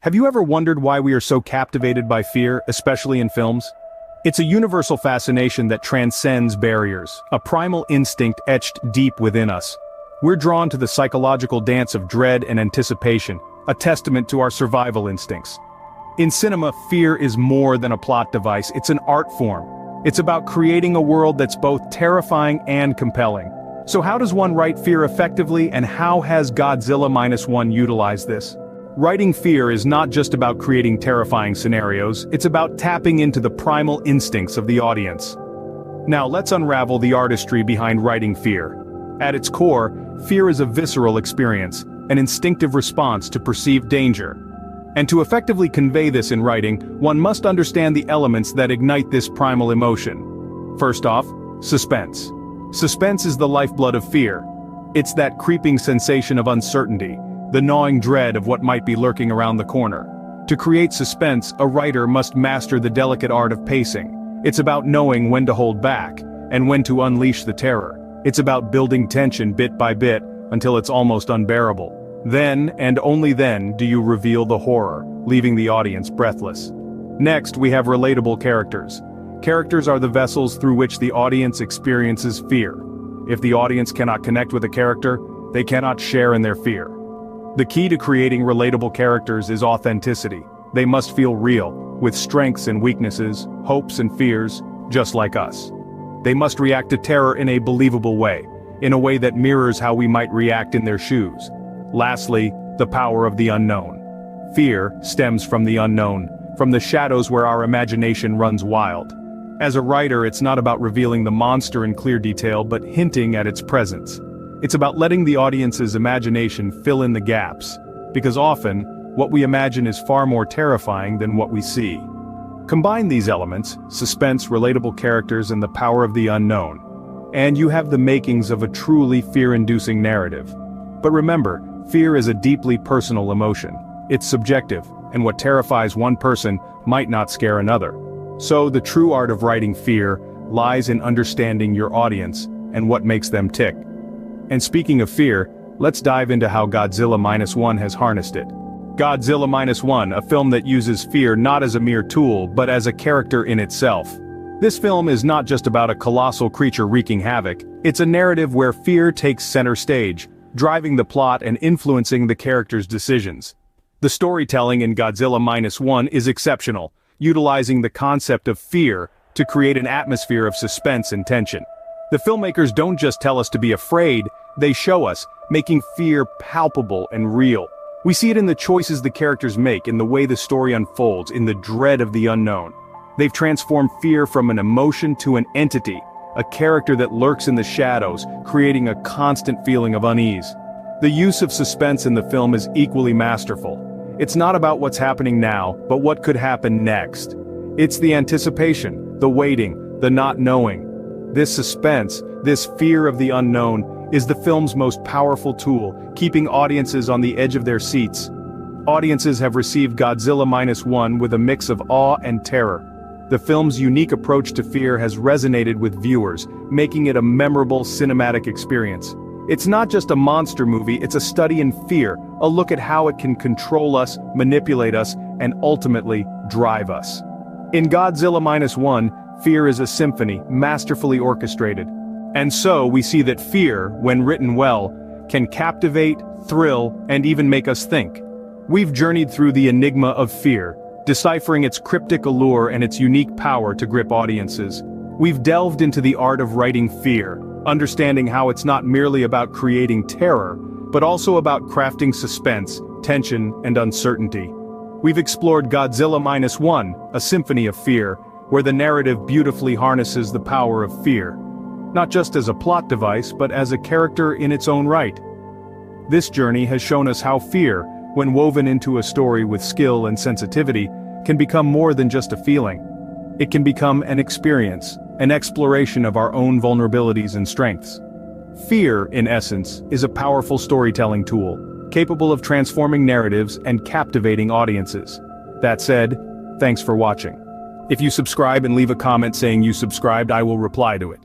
Have you ever wondered why we are so captivated by fear, especially in films? It's a universal fascination that transcends barriers, a primal instinct etched deep within us. We're drawn to the psychological dance of dread and anticipation, a testament to our survival instincts. In cinema, fear is more than a plot device, it's an art form. It's about creating a world that's both terrifying and compelling. So how does one write fear effectively, and how has Godzilla Minus One utilized this? Writing fear is not just about creating terrifying scenarios, it's about tapping into the primal instincts of the audience. Now let's unravel the artistry behind writing fear. At its core, fear is a visceral experience, an instinctive response to perceived danger. And to effectively convey this in writing, one must understand the elements that ignite this primal emotion. First off, suspense. Suspense is the lifeblood of fear. It's that creeping sensation of uncertainty, the gnawing dread of what might be lurking around the corner. To create suspense, a writer must master the delicate art of pacing. It's about knowing when to hold back, and when to unleash the terror. It's about building tension bit by bit, until it's almost unbearable. Then, and only then, do you reveal the horror, leaving the audience breathless. Next, we have relatable characters. Characters are the vessels through which the audience experiences fear. If the audience cannot connect with a character, they cannot share in their fear. The key to creating relatable characters is authenticity. They must feel real, with strengths and weaknesses, hopes and fears, just like us. They must react to terror in a believable way, in a way that mirrors how we might react in their shoes. Lastly, the power of the unknown. Fear stems from the unknown, from the shadows where our imagination runs wild. As a writer, it's not about revealing the monster in clear detail but hinting at its presence. It's about letting the audience's imagination fill in the gaps, because often, what we imagine is far more terrifying than what we see. Combine these elements, suspense, relatable characters, and the power of the unknown, and you have the makings of a truly fear-inducing narrative. But remember, fear is a deeply personal emotion. It's subjective, and what terrifies one person might not scare another. So the true art of writing fear lies in understanding your audience and what makes them tick. And speaking of fear, let's dive into how Godzilla Minus One has harnessed it. Godzilla Minus One, a film that uses fear not as a mere tool, but as a character in itself. This film is not just about a colossal creature wreaking havoc, it's a narrative where fear takes center stage, driving the plot and influencing the characters' decisions. The storytelling in Godzilla Minus One is exceptional, utilizing the concept of fear to create an atmosphere of suspense and tension. The filmmakers don't just tell us to be afraid, they show us, making fear palpable and real. We see it in the choices the characters make, in the way the story unfolds, in the dread of the unknown. They've transformed fear from an emotion to an entity, a character that lurks in the shadows, creating a constant feeling of unease. The use of suspense in the film is equally masterful. It's not about what's happening now, but what could happen next. It's the anticipation, the waiting, the not knowing. This suspense, this fear of the unknown, is the film's most powerful tool, keeping audiences on the edge of their seats. Audiences have received Godzilla Minus One with a mix of awe and terror. The film's unique approach to fear has resonated with viewers, making it a memorable cinematic experience. It's not just a monster movie, it's a study in fear, a look at how it can control us, manipulate us, and ultimately drive us. In Godzilla Minus One, fear is a symphony, masterfully orchestrated. And so we see that fear, when written well, can captivate, thrill, and even make us think. We've journeyed through the enigma of fear, deciphering its cryptic allure and its unique power to grip audiences. We've delved into the art of writing fear, understanding how it's not merely about creating terror, but also about crafting suspense, tension, and uncertainty. We've explored Godzilla Minus One, a symphony of fear, where the narrative beautifully harnesses the power of fear. Not just as a plot device, but as a character in its own right. This journey has shown us how fear, when woven into a story with skill and sensitivity, can become more than just a feeling. It can become an experience, an exploration of our own vulnerabilities and strengths. Fear, in essence, is a powerful storytelling tool, capable of transforming narratives and captivating audiences. That said, thanks for watching. If you subscribe and leave a comment saying you subscribed, I will reply to it.